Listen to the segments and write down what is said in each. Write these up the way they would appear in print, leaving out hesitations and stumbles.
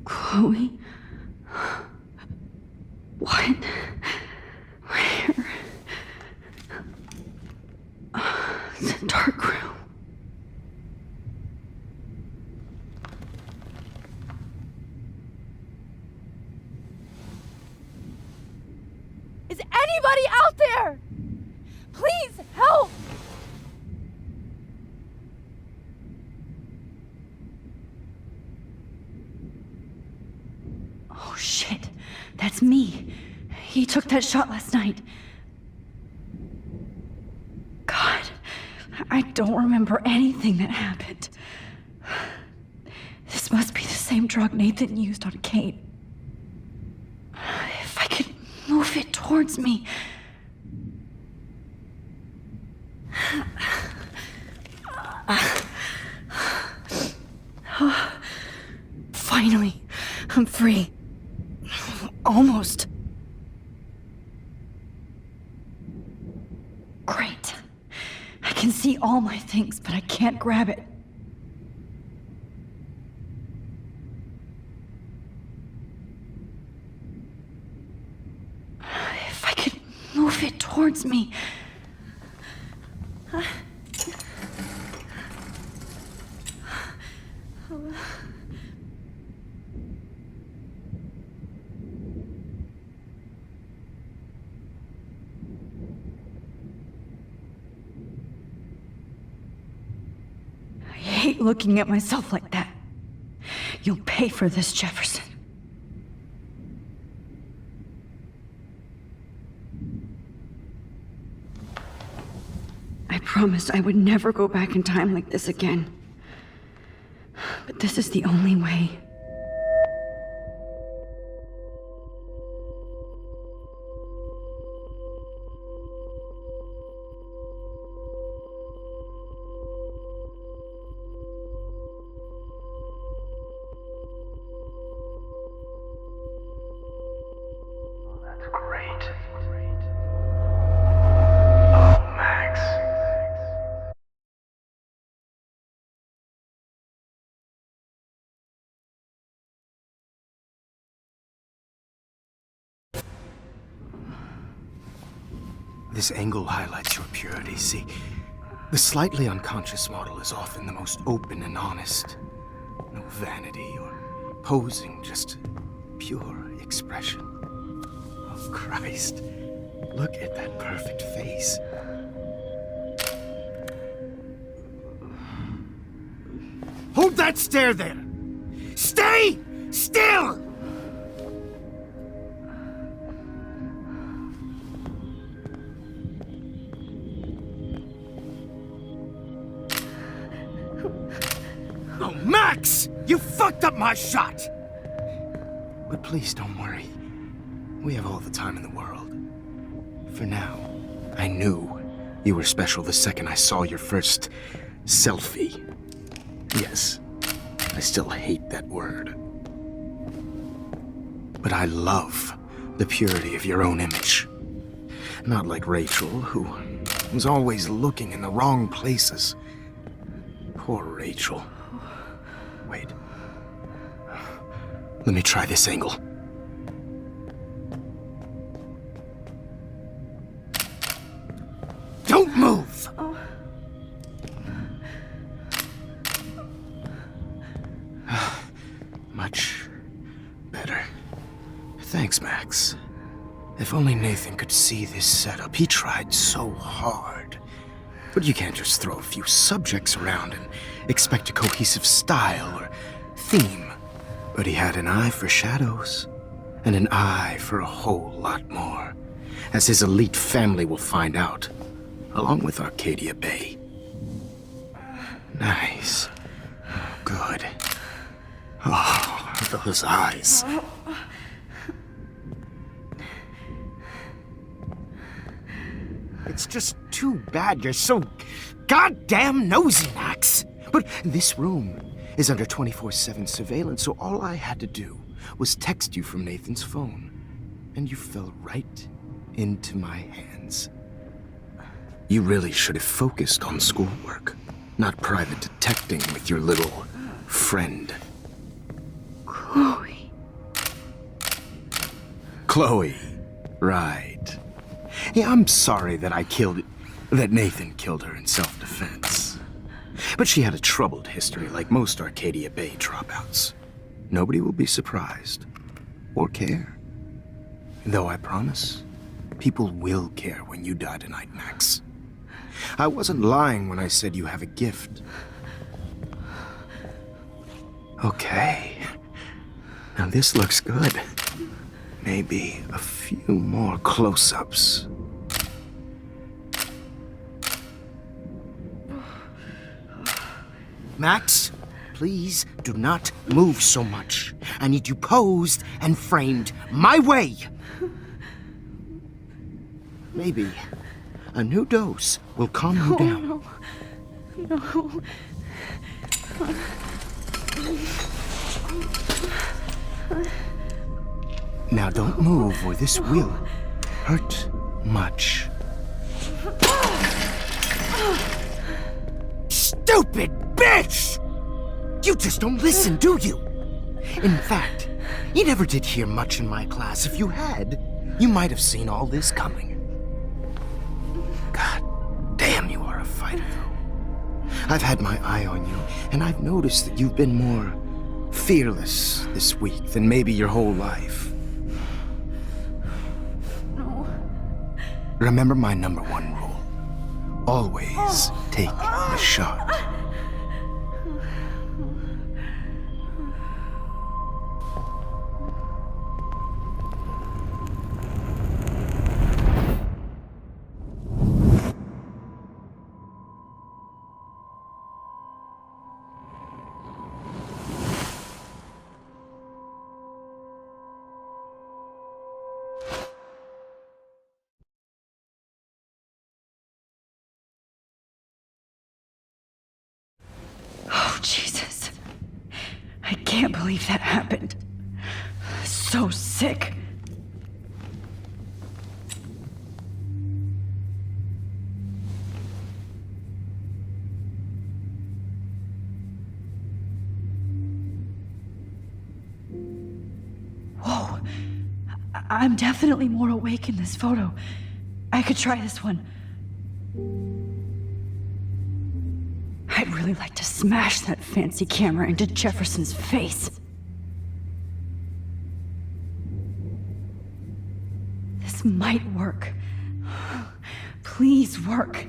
Chloe? What? Where? It's a dark room. Is anybody out there? Please help! Oh shit, that's me. He took that shot last night. God, I don't remember anything that happened. This must be the same drug Nathan used on Kate. If I could move it towards me. Finally, I'm free. Almost. Great. I can see all my things, but I can't grab it. If I could move it towards me. I hate looking at myself like that. You'll pay for this, Jefferson. I promised I would never go back in time like this again. But this is the only way. This angle highlights your purity, see? The slightly unconscious model is often the most open and honest. No vanity or posing, just pure expression. Oh, Christ. Look at that perfect face. Hold that stare there! Stay still! Oh, Max! You fucked up my shot! But please don't worry. We have all the time in the world. For now, I knew you were special the second I saw your first selfie. Yes, I still hate that word. But I love the purity of your own image. Not like Rachel, who was always looking in the wrong places. Poor Rachel. Wait. Let me try this angle. Don't move! Much better. Thanks, Max. If only Nathan could see this setup. He tried so hard. But you can't just throw a few subjects around and expect a cohesive style or theme. But he had an eye for shadows, and an eye for a whole lot more, as his elite family will find out, along with Arcadia Bay. Nice. Good. Oh, those eyes. It's just too bad you're so goddamn nosy, Max. But this room is under 24/7 surveillance, so all I had to do was text you from Nathan's phone, and you fell right into my hands. You really should have focused on schoolwork, not private detecting with your little friend. Chloe. Chloe, right. Yeah, I'm sorry that Nathan killed her in self-defense. But she had a troubled history like most Arcadia Bay dropouts. Nobody will be surprised or care. Though I promise, people will care when you die tonight, Max. I wasn't lying when I said you have a gift. Okay. Now this looks good. Maybe a few more close-ups. Max, please do not move so much. I need you posed and framed my way. Maybe a new dose will calm you down. No. Now don't move or this will hurt much. Stupid bitch! You just don't listen, do you? In fact, you never did hear much in my class. If you had, you might have seen all this coming. God damn, you are a fighter, though. I've had my eye on you, and I've noticed that you've been more fearless this week than maybe your whole life. No. Remember my #1 rule. Always take the shot. Oh, Jesus. I can't believe that happened. So sick. Whoa. I'm definitely more awake in this photo. I could try this one. I'd really like to smash that fancy camera into Jefferson's face. This might work. Please work.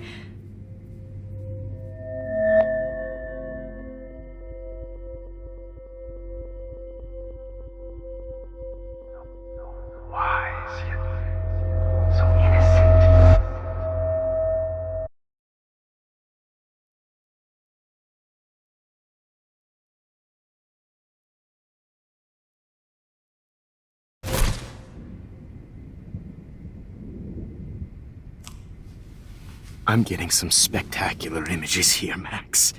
Wise yet so innocent. I'm getting some spectacular images here, Max.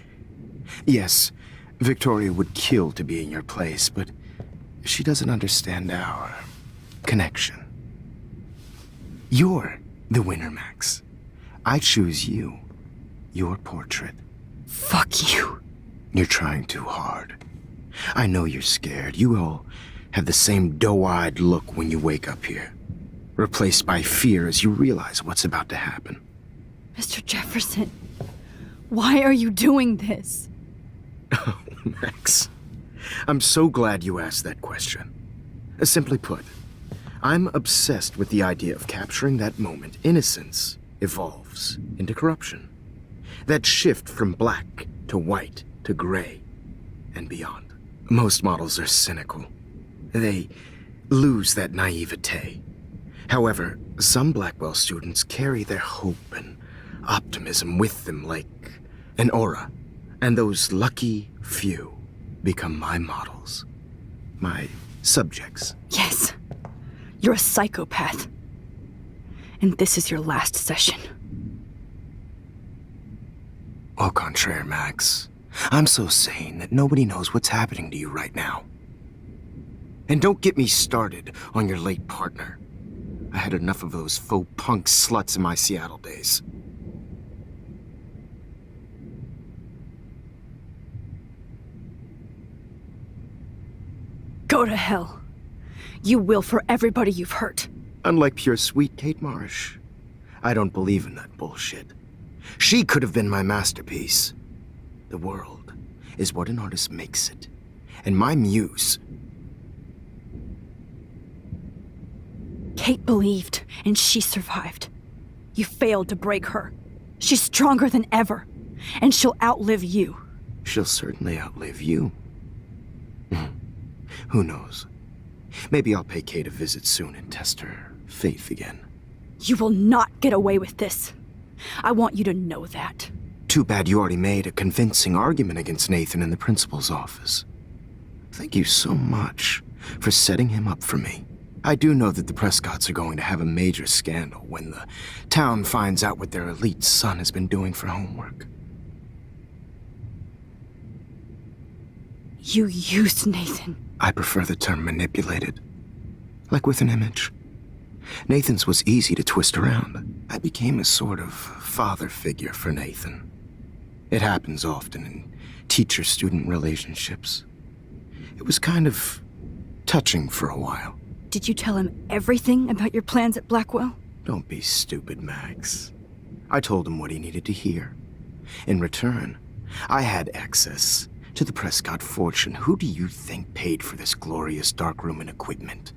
Yes, Victoria would kill to be in your place, but she doesn't understand our connection. You're the winner, Max. I choose you. Your portrait. Fuck you. You're trying too hard. I know you're scared. You all have the same doe-eyed look when you wake up here, replaced by fear as you realize what's about to happen. Mr. Jefferson, why are you doing this? Oh, Max. I'm so glad you asked that question. Simply put, I'm obsessed with the idea of capturing that moment innocence evolves into corruption. That shift from black to white to gray and beyond. Most models are cynical. They lose that naivete. However, some Blackwell students carry their hope and optimism with them like an aura. And those lucky few become my models. My subjects. Yes, you're a psychopath. And this is your last session. Au contraire, Max. I'm so sane that nobody knows what's happening to you right now. And don't get me started on your late partner. I had enough of those faux punk sluts in my Seattle days. Go to hell. You will for everybody you've hurt. Unlike pure sweet Kate Marsh, I don't believe in that bullshit. She could have been my masterpiece. The world is what an artist makes it. And my muse... Kate believed, and she survived. You failed to break her. She's stronger than ever, and she'll outlive you. She'll certainly outlive you. Who knows? Maybe I'll pay Kate a visit soon and test her faith again. You will not get away with this. I want you to know that. Too bad you already made a convincing argument against Nathan in the principal's office. Thank you so much for setting him up for me. I do know that the Prescotts are going to have a major scandal when the town finds out what their elite son has been doing for homework. You used Nathan. I prefer the term manipulated. Like with an image. Nathan's was easy to twist around. I became a sort of father figure for Nathan. It happens often in teacher-student relationships. It was kind of touching for a while. Did you tell him everything about your plans at Blackwell? Don't be stupid, Max. I told him what he needed to hear. In return, I had access to the Prescott fortune. Who do you think paid for this glorious darkroom and equipment?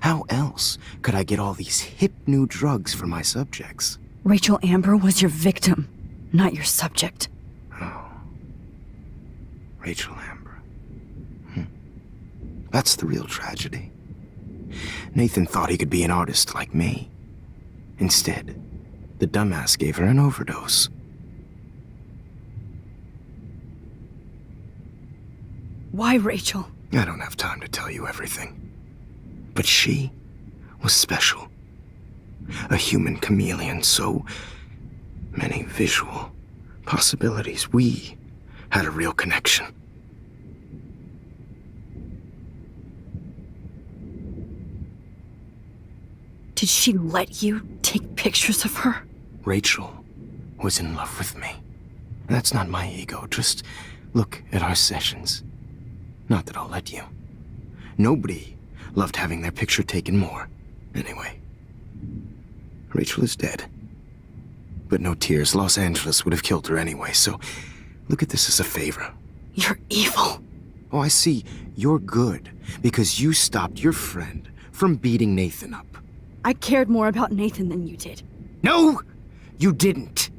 How else could I get all these hip new drugs for my subjects? Rachel Amber was your victim, not your subject. Oh. Rachel Amber. That's the real tragedy. Nathan thought he could be an artist like me. Instead, the dumbass gave her an overdose. Why Rachel? I don't have time to tell you everything. But she was special. A human chameleon, so many visual possibilities. We had a real connection. Did she let you take pictures of her? Rachel was in love with me. That's not my ego. Just look at our sessions. Not that I'll let you. Nobody loved having their picture taken more. Anyway, Rachel is dead. But no tears. Los Angeles would have killed her anyway, so look at this as a favor. You're evil. Oh, I see. You're good because you stopped your friend from beating Nathan up. I cared more about Nathan than you did. No, you didn't.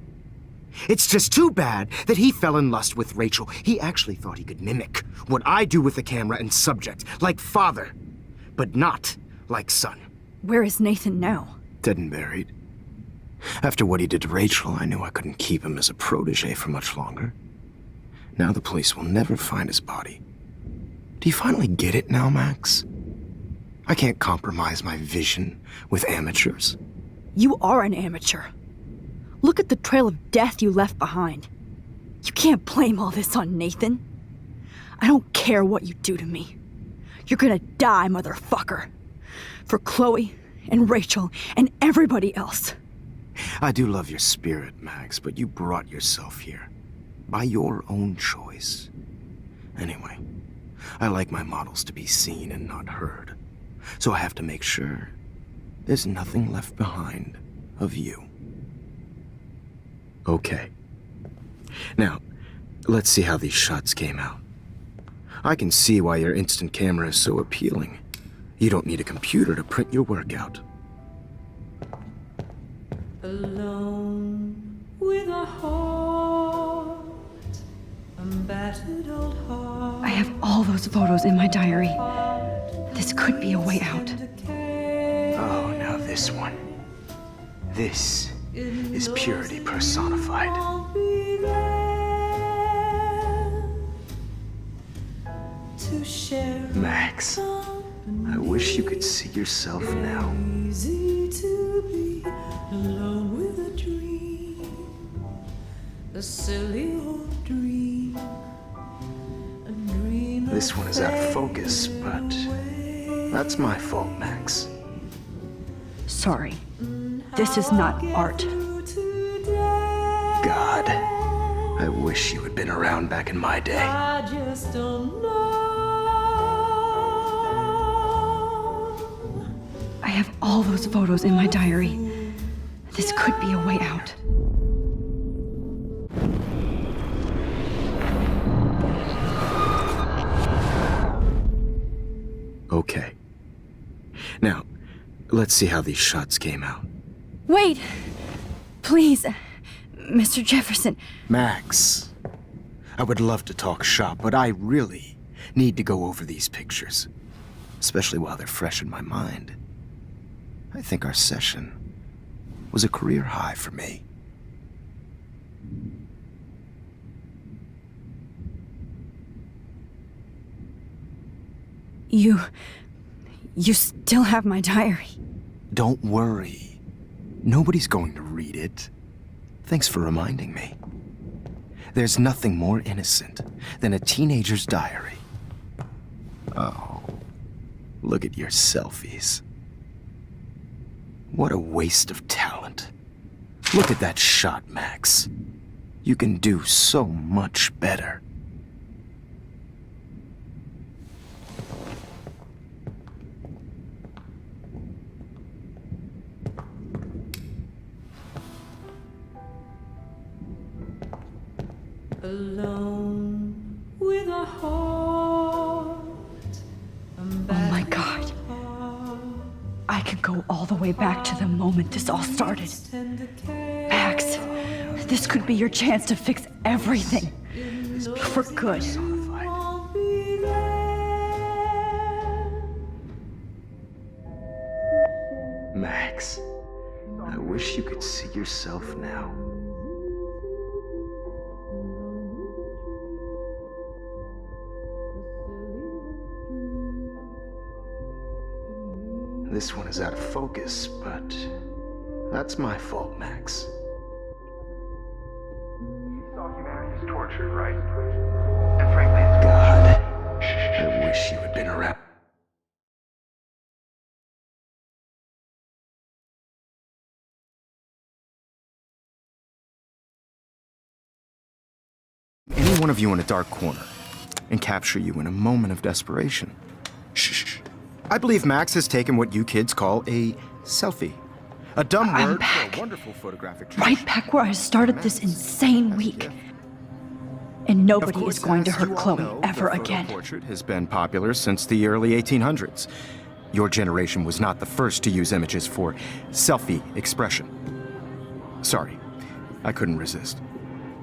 It's just too bad that he fell in lust with Rachel. He actually thought he could mimic what I do with the camera and subject, like father, but not like son. Where is Nathan now? Dead and buried. After what he did to Rachel, I knew I couldn't keep him as a protege for much longer. Now the police will never find his body. Do you finally get it now, Max? I can't compromise my vision with amateurs. You are an amateur. Look at the trail of death you left behind. You can't blame all this on Nathan. I don't care what you do to me. You're gonna die, motherfucker. For Chloe and Rachel and everybody else. I do love your spirit, Max, but you brought yourself here. By your own choice. Anyway, I like my models to be seen and not heard. So I have to make sure there's nothing left behind of you. Okay. Now, let's see how these shots came out. I can see why your instant camera is so appealing. You don't need a computer to print your work out. Alone with a heart, a battered old heart. I have all those photos in my diary. This could be a way out. Oh, now this one. This is purity personified. I'll be there to share. Max, I wish you could see yourself now. Easy to be alone with a dream, a silly old dream, a dream. This one is out of focus, but that's my fault, Max. Sorry. This is not art. God, I wish you had been around back in my day. I just don't know. I have all those photos in my diary. This could be a way out. Okay. Now, let's see how these shots came out. Wait! Please, Mr. Jefferson. Max, I would love to talk shop, but I really need to go over these pictures, especially while they're fresh in my mind. I think our session was a career high for me. You still have my diary. Don't worry. Nobody's going to read it. Thanks for reminding me. There's nothing more innocent than a teenager's diary. Oh, look at your selfies. What a waste of talent. Look at that shot, Max. You can do so much better. Alone with a heart. Oh my God. I could go all the way back to the moment this all started. Max, this could be your chance to fix everything. For good. Max, I wish you could see yourself now. This one is out of focus, but that's my fault, Max. You saw humanity is tortured, right? And frankly, it's God, I wish you had been around. Any one of you in a dark corner and capture you in a moment of desperation. Shh. I believe Max has taken what you kids call a selfie. A dumb I'm word back. for a wonderful photographic Right back where I started this insane week. And nobody is going to hurt Chloe ever again. The portrait has been popular since the early 1800s. Your generation was not the first to use images for selfie expression. Sorry, I couldn't resist.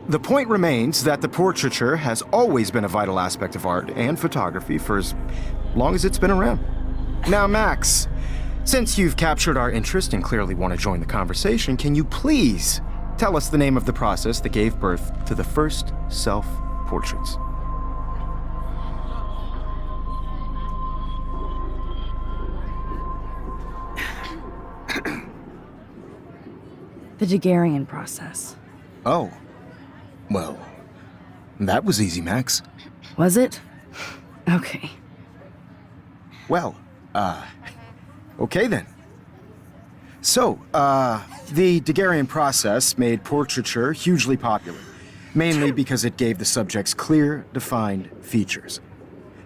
The point remains that the portraiture has always been a vital aspect of art and photography for as long as it's been around. Now, Max, since you've captured our interest and clearly want to join the conversation, can you please tell us the name of the process that gave birth to the first self-portraits? The Daguerrean process. Oh, well, that was easy, Max. Was it? Okay. Well, okay then. So, The Daguerrean process made portraiture hugely popular, mainly because it gave the subjects clear, defined features.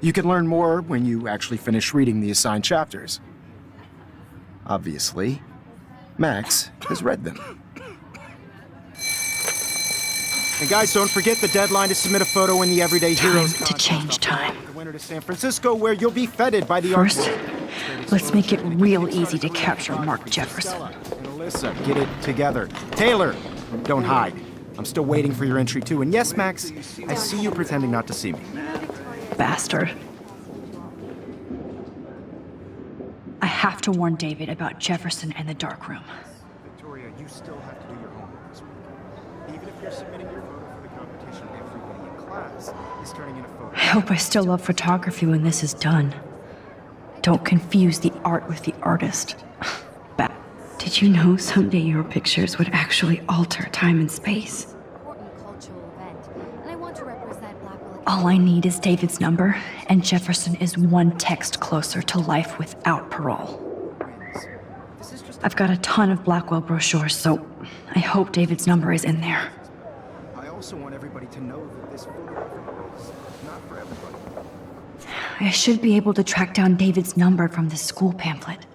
You can learn more when you actually finish reading the assigned chapters. Obviously, Max has read them. And guys, don't forget the deadline to submit a photo in the Everyday Heroes Time to change time. The winner to San Francisco, where you'll be feted by the First, let's make it real easy to capture Mark Jefferson. And Alyssa, get it together. Taylor, don't hide. I'm still waiting for your entry too. And yes, Max, I see you pretending not to see me. Bastard. I have to warn David about Jefferson and the dark room. Victoria, you still have to do your homework this week. Even if you're submitting your photo for the competition, everybody in class is turning in a photo. I hope I still love photography when this is done. Don't confuse the art with the artist. Did you know someday your pictures would actually alter time and space? All I need is David's number, and Jefferson is one text closer to life without parole. I've got a ton of Blackwell brochures, so I hope David's number is in there. I also want everybody to know that this photograph is not for everybody. I should be able to track down David's number from the school pamphlet.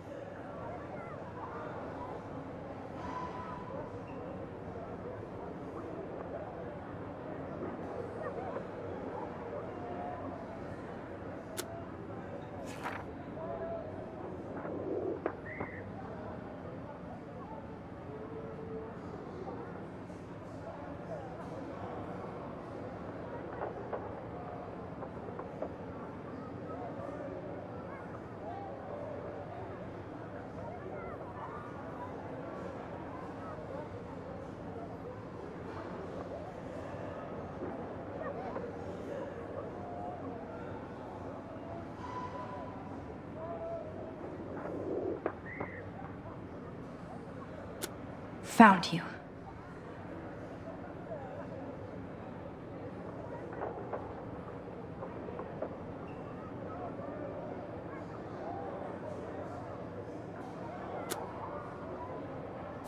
Found you.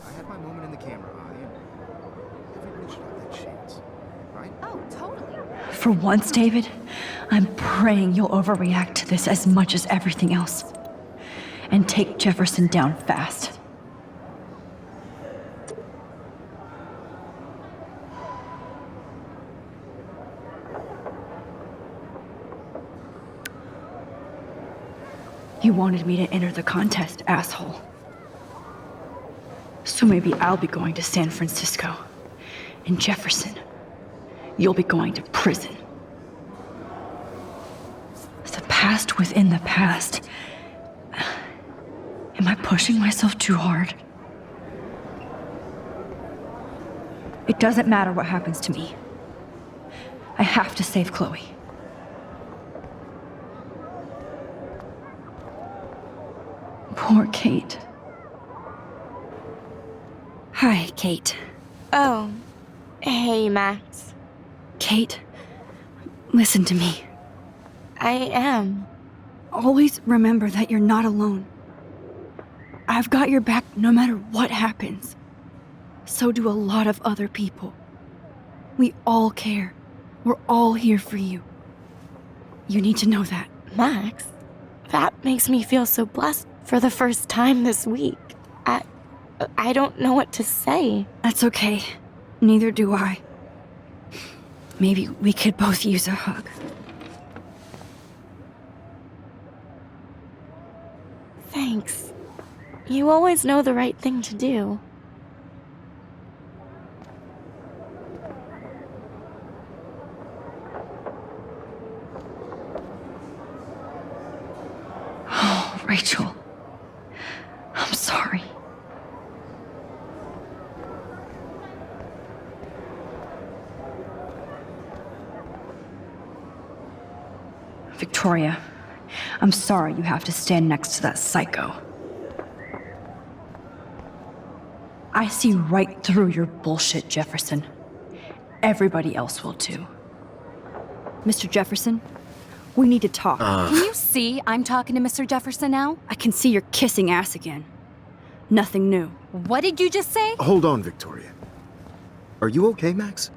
I had my moment in the camera eye, and everybody should have that chance, right? Oh, totally. For once, David, I'm praying you'll overreact to this as much as everything else. And take Jefferson down fast. You wanted me to enter the contest, asshole. So maybe I'll be going to San Francisco. And Jefferson, you'll be going to prison. The past within the past. Am I pushing myself too hard? It doesn't matter what happens to me. I have to save Chloe. Poor Kate. Hi, Kate. Oh, hey, Max. Kate, listen to me. I am. Always remember that you're not alone. I've got your back no matter what happens. So do a lot of other people. We all care. We're all here for you. You need to know that. Max, that makes me feel so blessed for the first time this week. I don't know what to say. That's okay. Neither do I. Maybe we could both use a hug. Thanks. You always know the right thing to do. Oh, Rachel. I'm sorry. Victoria, I'm sorry you have to stand next to that psycho. I see right through your bullshit, Jefferson. Everybody else will too. Mr. Jefferson, we need to talk. Can you see I'm talking to Mr. Jefferson now? I can see you're kissing ass again. Nothing new. What did you just say? Hold on, Victoria. Are you okay, Max?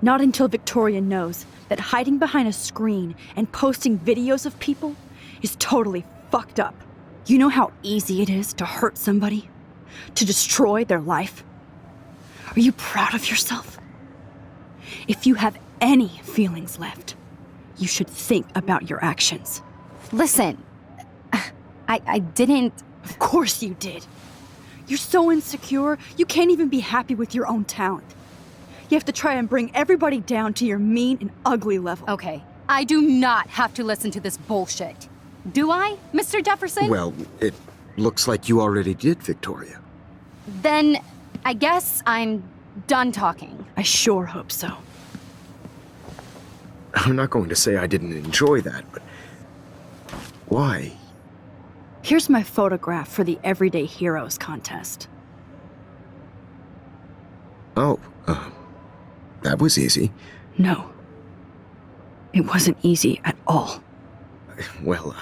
Not until Victoria knows that hiding behind a screen and posting videos of people is totally fucked up. You know how easy it is to hurt somebody? To destroy their life? Are you proud of yourself? If you have any feelings left, you should think about your actions. Listen, I didn't... Of course you did. You're so insecure, you can't even be happy with your own talent. You have to try and bring everybody down to your mean and ugly level. Okay, I do not have to listen to this bullshit. Do I, Mr. Jefferson? Well, it looks like you already did, Victoria. Then I guess I'm done talking. I sure hope so. I'm not going to say I didn't enjoy that, but why? Here's my photograph for the Everyday Heroes contest. Oh, that was easy. No. It wasn't easy at all. Well,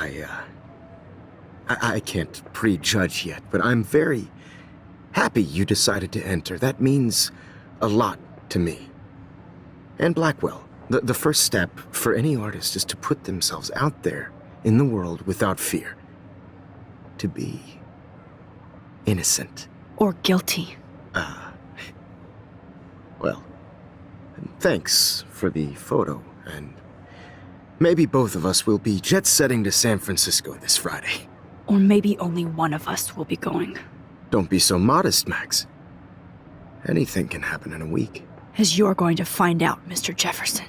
I can't prejudge yet, but I'm very happy you decided to enter. That means a lot to me. And Blackwell. The first step for any artist is to put themselves out there in the world without fear. To be innocent. Or guilty. Well, thanks for the photo, and maybe both of us will be jet-setting to San Francisco this Friday. Or maybe only one of us will be going. Don't be so modest, Max. Anything can happen in a week. As you're going to find out, Mr. Jefferson.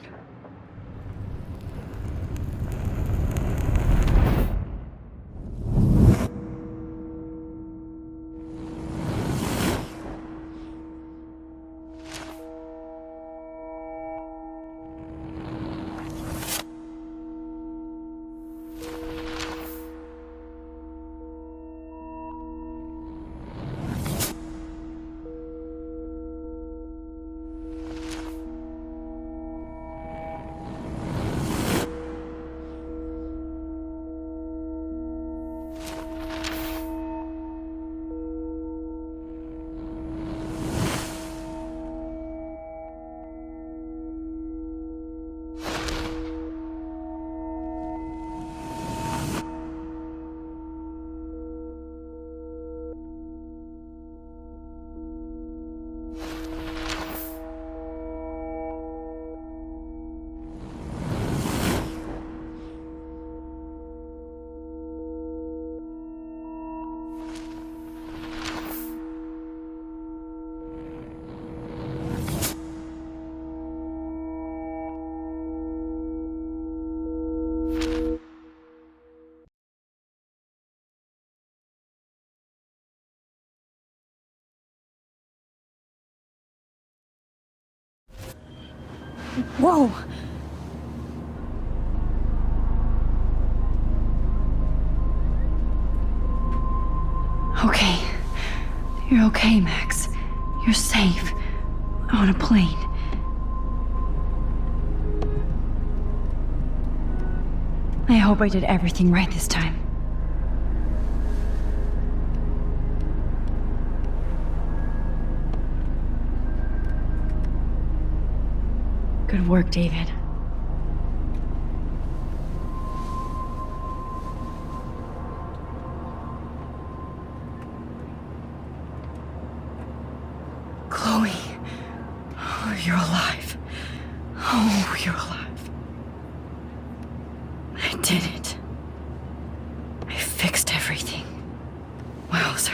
Whoa! Okay. You're okay, Max. You're safe. On a plane. I hope I did everything right this time. Good work, David. Chloe. Oh, you're alive. Oh, you're alive. I did it. I fixed everything. Wowzer.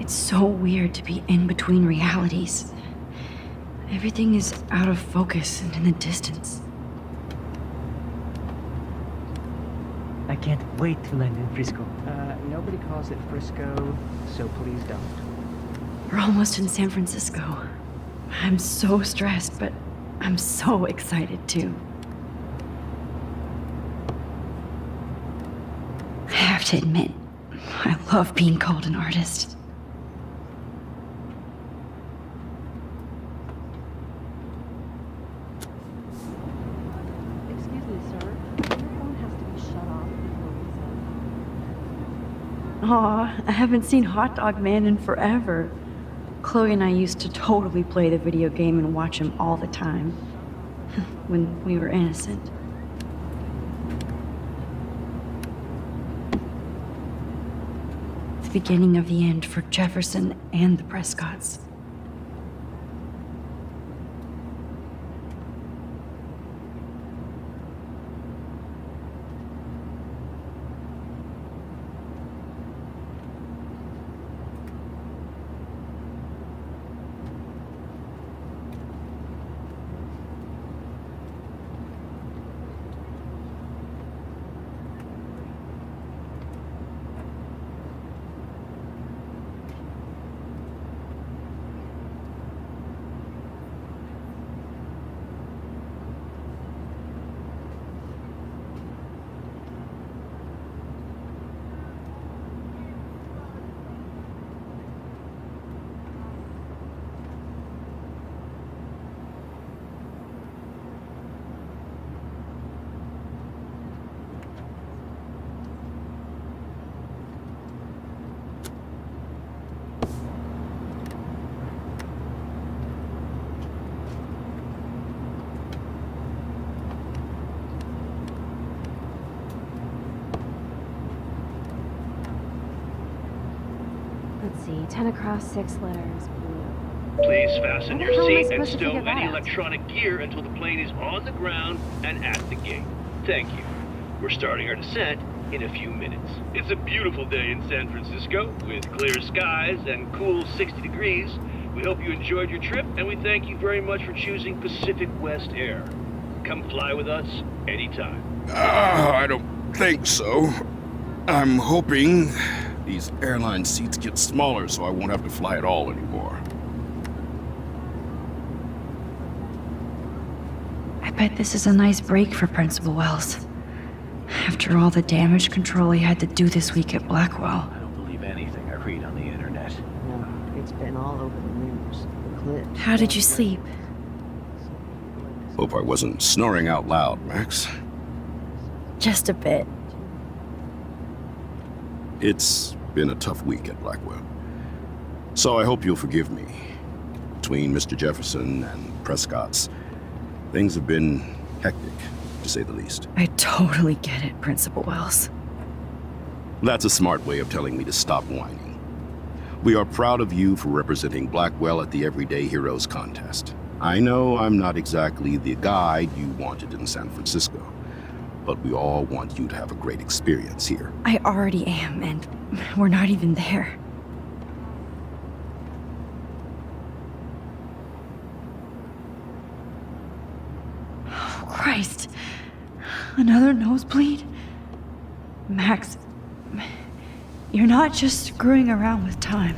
It's so weird to be in between realities. Everything is out of focus and in the distance. I can't wait to land in Frisco. Nobody calls it Frisco, so please don't. We're almost in San Francisco. I'm so stressed, but I'm so excited too. I have to admit, I love being called an artist. Excuse me, sir. Your phone has to be shut off before we send. Aw, I haven't seen Hot Dog Man in forever. Chloe and I used to totally play the video game and watch him all the time. When we were innocent. The beginning of the end for Jefferson and the Prescotts. Let's see, 10 across, 6 letters, blue. Please fasten How your the hell am I seat and supposed to stow figure that any out? electronic gear until the plane is on the ground and at the gate. Thank you. We're starting our descent in a few minutes. It's a beautiful day in San Francisco with clear skies and cool 60 degrees. We hope you enjoyed your trip, and we thank you very much for choosing Pacific West Air. Come fly with us anytime. I don't think so. I'm hoping these airline seats get smaller so I won't have to fly at all anymore. I bet this is a nice break for Principal Wells. After all the damage control he had to do this week at Blackwell. I don't believe anything I read on the internet. No, it's been all over the news. The clips. How did you sleep? Hope I wasn't snoring out loud, Max. Just a bit. It's been a tough week at Blackwell. So I hope you'll forgive me. Between Mr. Jefferson and Prescott's, things have been hectic, to say the least. I totally get it, Principal Wells. That's a smart way of telling me to stop whining. We are proud of you for representing Blackwell at the Everyday Heroes contest. I know I'm not exactly the guide you wanted in San Francisco, but we all want you to have a great experience here. I already am, and we're not even there. Oh, Christ. Another nosebleed? Max, you're not just screwing around with time.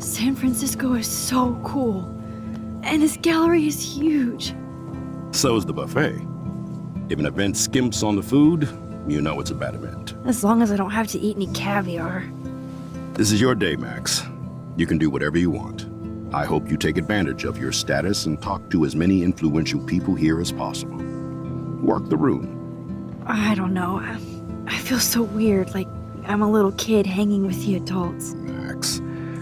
San Francisco is so cool. And this gallery is huge. So is the buffet. If an event skimps on the food, you know it's a bad event. As long as I don't have to eat any caviar. This is your day, Max. You can do whatever you want. I hope you take advantage of your status and talk to as many influential people here as possible. Work the room. I don't know. I feel so weird, like I'm a little kid hanging with the adults. Max,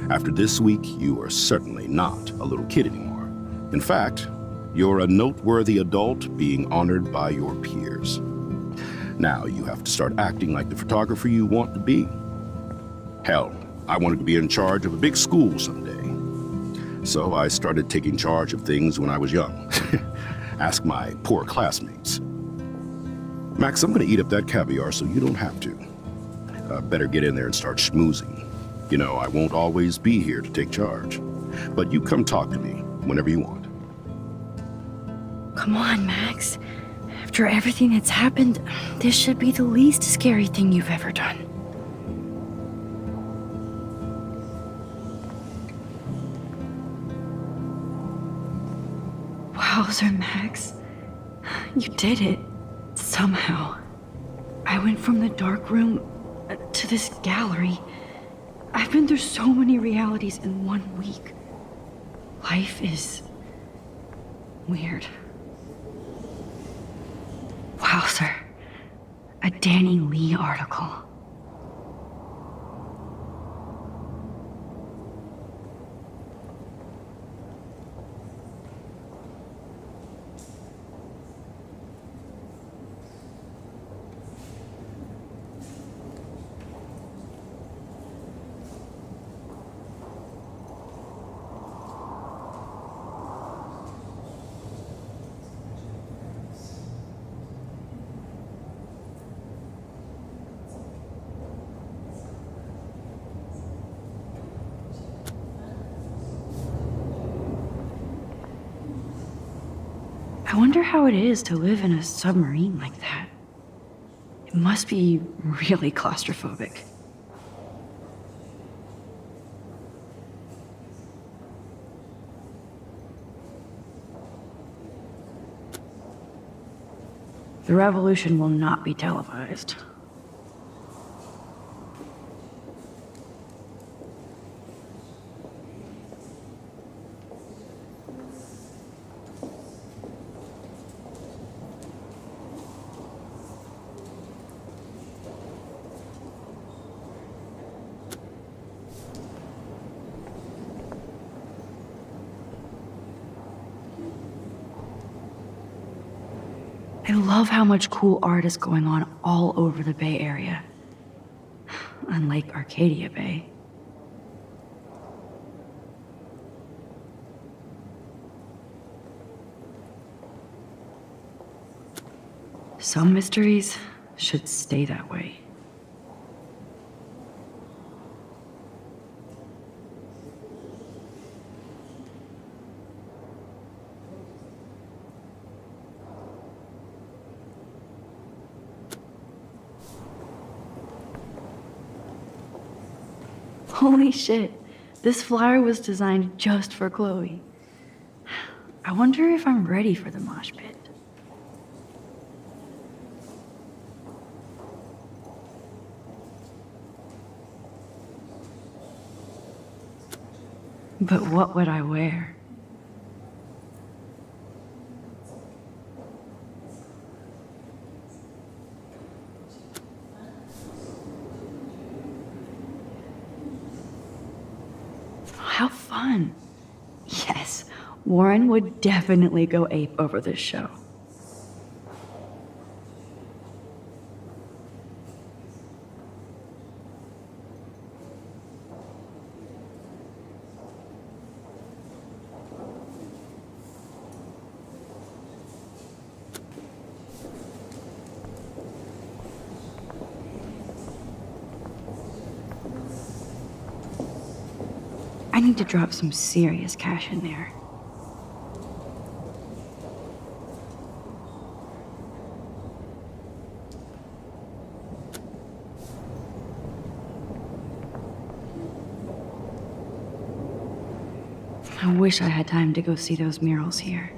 after this week, you are certainly not a little kid anymore. In fact, you're a noteworthy adult being honored by your peers. Now you have to start acting like the photographer you want to be. Hell, I wanted to be in charge of a big school someday. So I started taking charge of things when I was young. Ask my poor classmates. Max, I'm gonna eat up that caviar so you don't have to. Better get in there and start schmoozing. You know, I won't always be here to take charge. But you come talk to me whenever you want. Come on, Max. After everything that's happened, this should be the least scary thing you've ever done. Wowzer, Max. You did it. Somehow. I went from the dark room to this gallery. I've been through so many realities in 1 week. Life is weird. Wowzer. A Danny Lee article. I wonder how it is to live in a submarine like that. It must be really claustrophobic. The revolution will not be televised. I love how much cool art is going on all over the Bay Area. Unlike Arcadia Bay. Some mysteries should stay that way. Holy shit, this flyer was designed just for Chloe. I wonder if I'm ready for the mosh pit. But what would I wear? How fun. Yes, Warren would definitely go ape over this show. I need to drop some serious cash in there. I wish I had time to go see those murals here.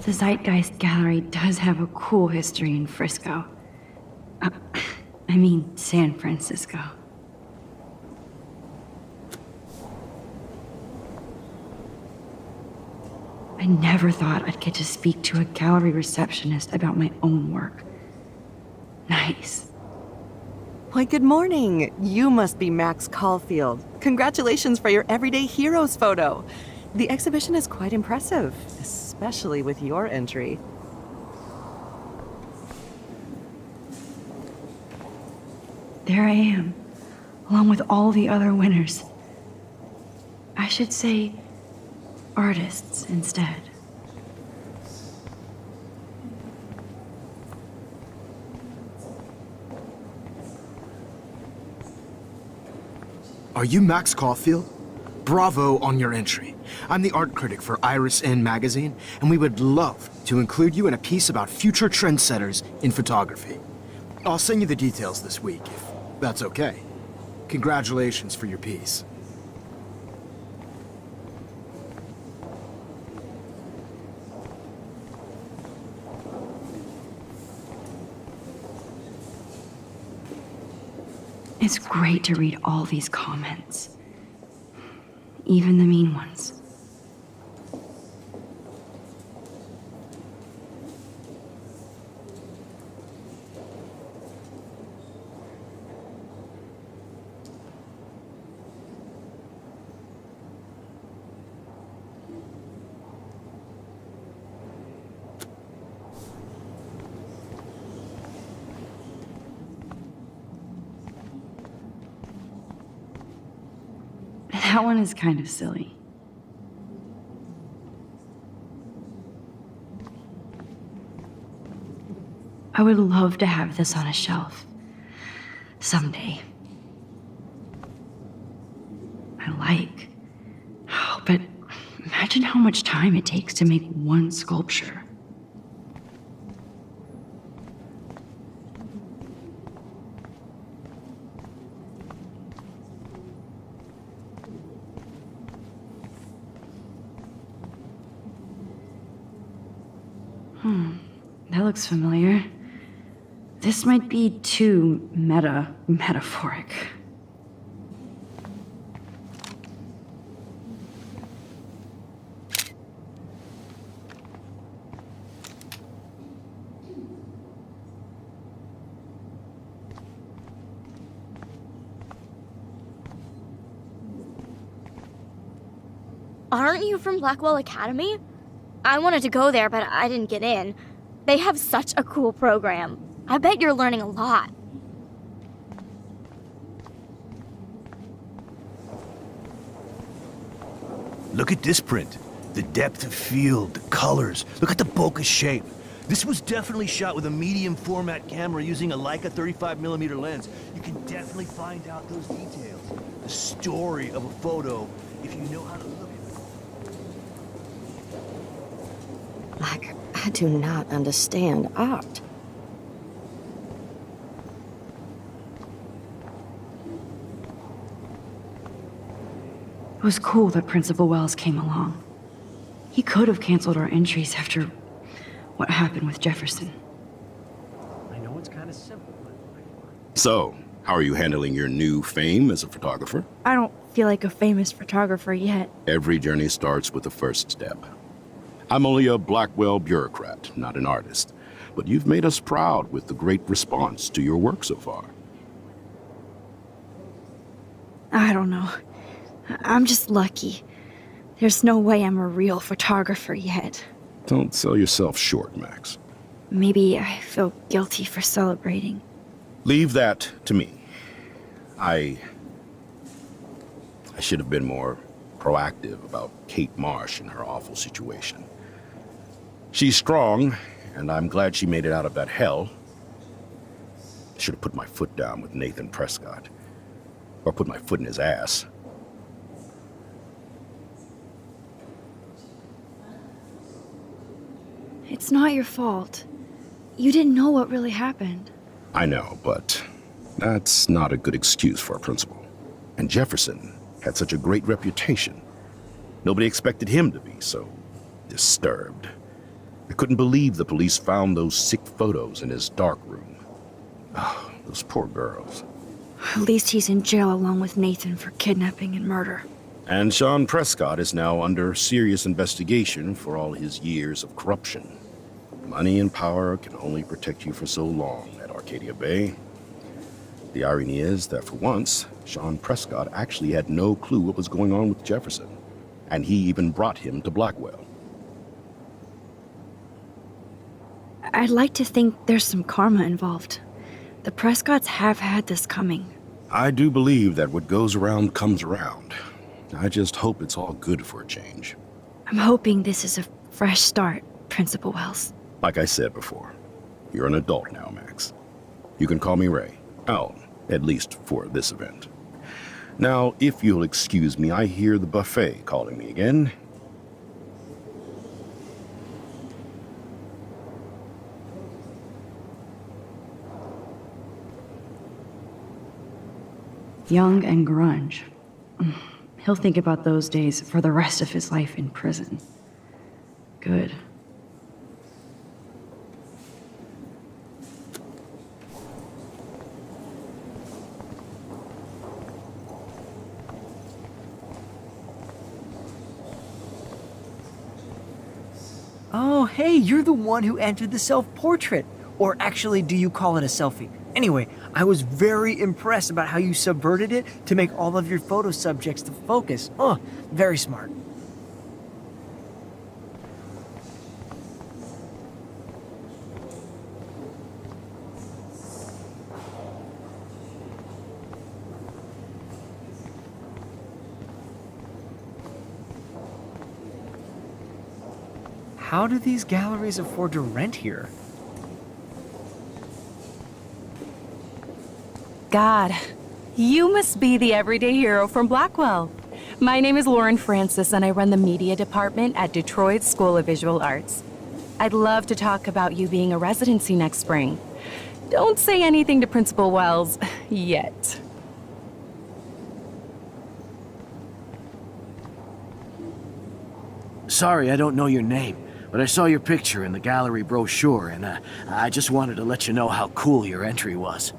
The Zeitgeist Gallery does have a cool history in Frisco. I mean, San Francisco. I never thought I'd get to speak to a gallery receptionist about my own work. Nice. Why, good morning. You must be Max Caulfield. Congratulations for your Everyday Heroes photo. The exhibition is quite impressive, especially with your entry. There I am, along with all the other winners. I should say artists instead. Are you Max Caulfield? Bravo on your entry. I'm the art critic for Iris N magazine, and we would love to include you in a piece about future trendsetters in photography. I'll send you the details this week, if that's okay. Congratulations for your piece. It's great to read all these comments, even the mean ones. That one is kind of silly. I would love to have this on a shelf. Someday. But imagine how much time it takes to make one sculpture. That looks familiar. This might be too metaphoric. Aren't you from Blackwell Academy? I wanted to go there, but I didn't get in. They have such a cool program. I bet you're learning a lot. Look at this print. The depth of field, the colors. Look at the bokeh shape. This was definitely shot with a medium format camera using a Leica 35mm lens. You can definitely find out those details. The story of a photo if you know how to look at it. I do not understand art. It was cool that Principal Wells came along. He could have canceled our entries after what happened with Jefferson. I know it's kind of simple, but... So, how are you handling your new fame as a photographer? I don't feel like a famous photographer yet. Every journey starts with the first step. I'm only a Blackwell bureaucrat, not an artist. But you've made us proud with the great response to your work so far. I don't know. I'm just lucky. There's no way I'm a real photographer yet. Don't sell yourself short, Max. Maybe I feel guilty for celebrating. Leave that to me. I should have been more proactive about Kate Marsh and her awful situation. She's strong, and I'm glad she made it out of that hell. I should have put my foot down with Nathan Prescott. Or put my foot in his ass. It's not your fault. You didn't know what really happened. I know, but that's not a good excuse for a principal. And Jefferson had such a great reputation. Nobody expected him to be so disturbed. I couldn't believe the police found those sick photos in his dark room. Oh, those poor girls. At least he's in jail along with Nathan for kidnapping and murder. And Sean Prescott is now under serious investigation for all his years of corruption. Money and power can only protect you for so long at Arcadia Bay. The irony is that for once, Sean Prescott actually had no clue what was going on with Jefferson, and he even brought him to Blackwell. I'd like to think there's some karma involved. The Prescotts have had this coming. I do believe that what goes around comes around. I just hope it's all good for a change. I'm hoping this is a fresh start, Principal Wells. Like I said before, you're an adult now, Max. You can call me Ray. Oh, at least for this event. Now, if you'll excuse me, I hear the buffet calling me again. Young and grunge. He'll think about those days for the rest of his life in prison. Good. Oh, hey, you're the one who entered the self-portrait. Or actually, do you call it a selfie? Anyway, I was very impressed about how you subverted it to make all of your photo subjects the focus. Oh, very smart. How do these galleries afford to rent here? God, you must be the everyday hero from Blackwell. My name is Lauren Francis, and I run the media department at Detroit School of Visual Arts. I'd love to talk about you being a residency next spring. Don't say anything to Principal Wells yet. Sorry, I don't know your name, but I saw your picture in the gallery brochure, and I just wanted to let you know how cool your entry was.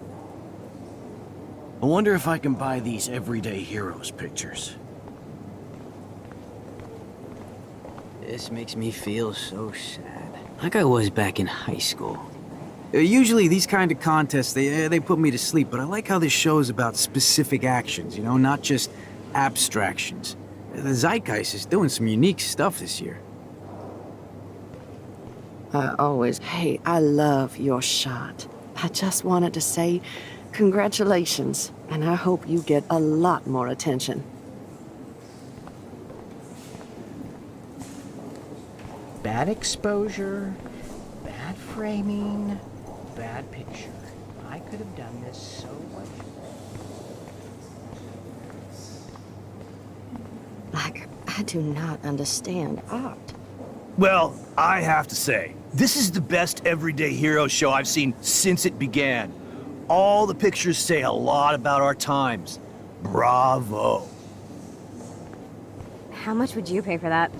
I wonder if I can buy these everyday heroes pictures. This makes me feel so sad. Like I was back in high school. Usually these kind of contests, they put me to sleep, but I like how this show is about specific actions, you know, not just abstractions. The Zeitgeist is doing some unique stuff this year. Hey, I love your shot. I just wanted to say congratulations, and I hope you get a lot more attention. Bad exposure, bad framing, bad picture. I could have done this so much. Like, I do not understand art. Well, I have to say, this is the best everyday hero show I've seen since it began. All the pictures say a lot about our times. Bravo. How much would you pay for that?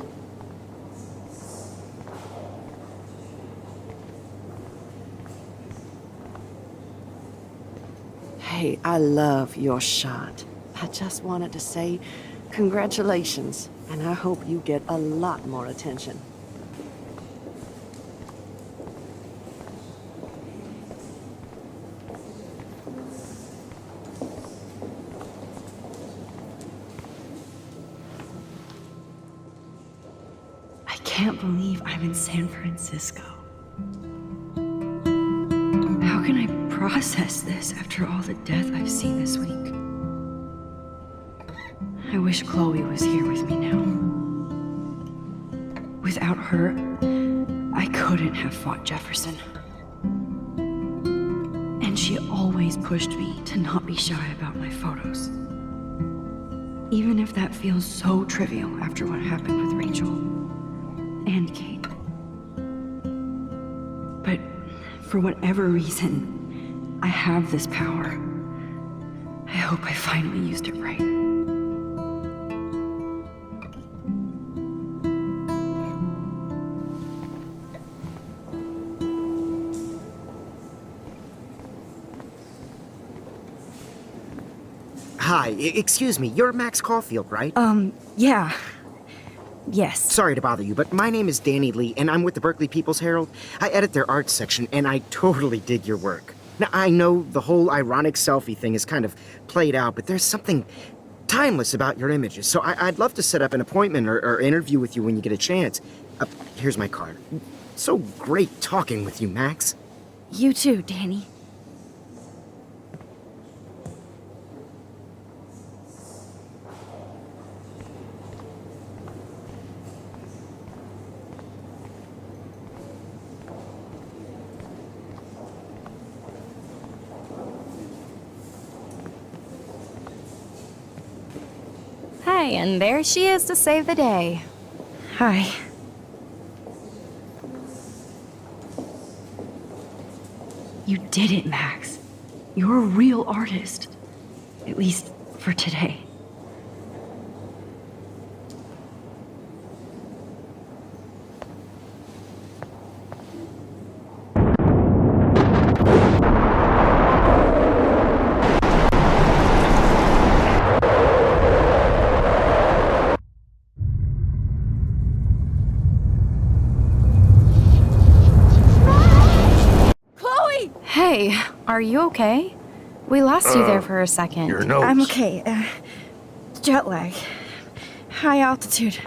Hey, I love your shot. I just wanted to say congratulations, and I hope you get a lot more attention. I can't believe I'm in San Francisco. How can I process this after all the death I've seen this week? I wish Chloe was here with me now. Without her, I couldn't have fought Jefferson. And she always pushed me to not be shy about my photos. Even if that feels so trivial after what happened with Rachel and Kate. But for whatever reason, I have this power. I hope I finally used it right. Hi, excuse me, you're Max Caulfield, right? Yeah. Yes. Sorry to bother you, but my name is Danny Lee, and I'm with the Berkeley People's Herald. I edit their arts section, and I totally dig your work. Now, I know the whole ironic selfie thing is kind of played out, but there's something timeless about your images, so I'd love to set up an appointment or interview with you when you get a chance. Here's my card. So great talking with you, Max. You too, Danny. Hey, and there she is to save the day. Hi. You did it, Max. You're a real artist. At least for today. Hey, are you okay? We lost you there for a second. Your nose. I'm okay. Jet lag. High altitude.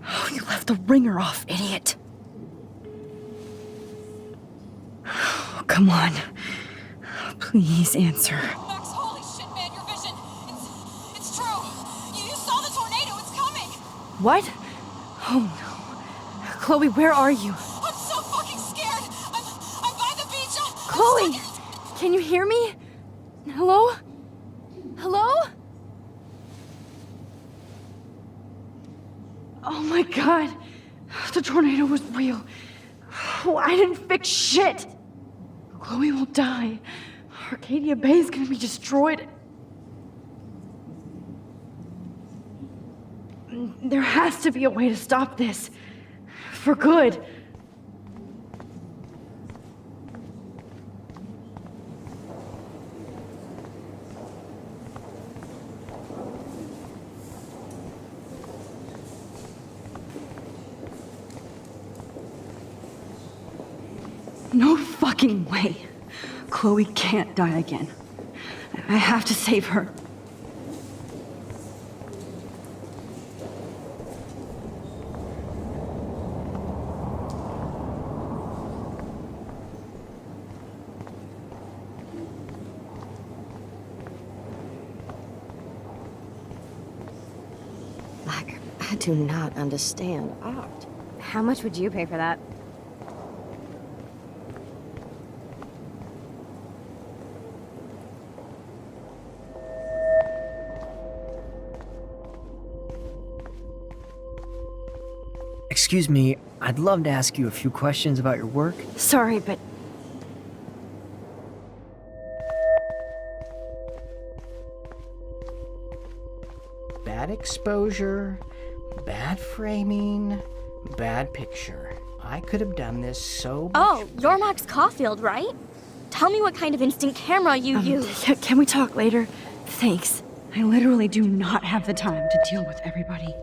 Oh, you left the ringer off, idiot. Oh, come on. Please answer. Max, holy shit, man, your vision. It's true. You saw the tornado. It's coming. What? Oh no. Chloe, where are you? I'm so fucking scared. I'm by the beach. Chloe! Can you hear me? Hello? Hello? Oh my god. The tornado was real. Oh, I didn't fix shit. Chloe will die. Arcadia Bay is gonna be destroyed. There has to be a way to stop this. For good. No fucking way. Chloe can't die again. I have to save her. I do not understand art. How much would you pay for that? Excuse me, I'd love to ask you a few questions about your work. Sorry, but Bad exposure, bad framing, bad picture. I could have done this so much. Oh, you're Max Caulfield, right? Tell me what kind of instant camera you use. Can we talk later? Thanks. I literally do not have the time to deal with everybody.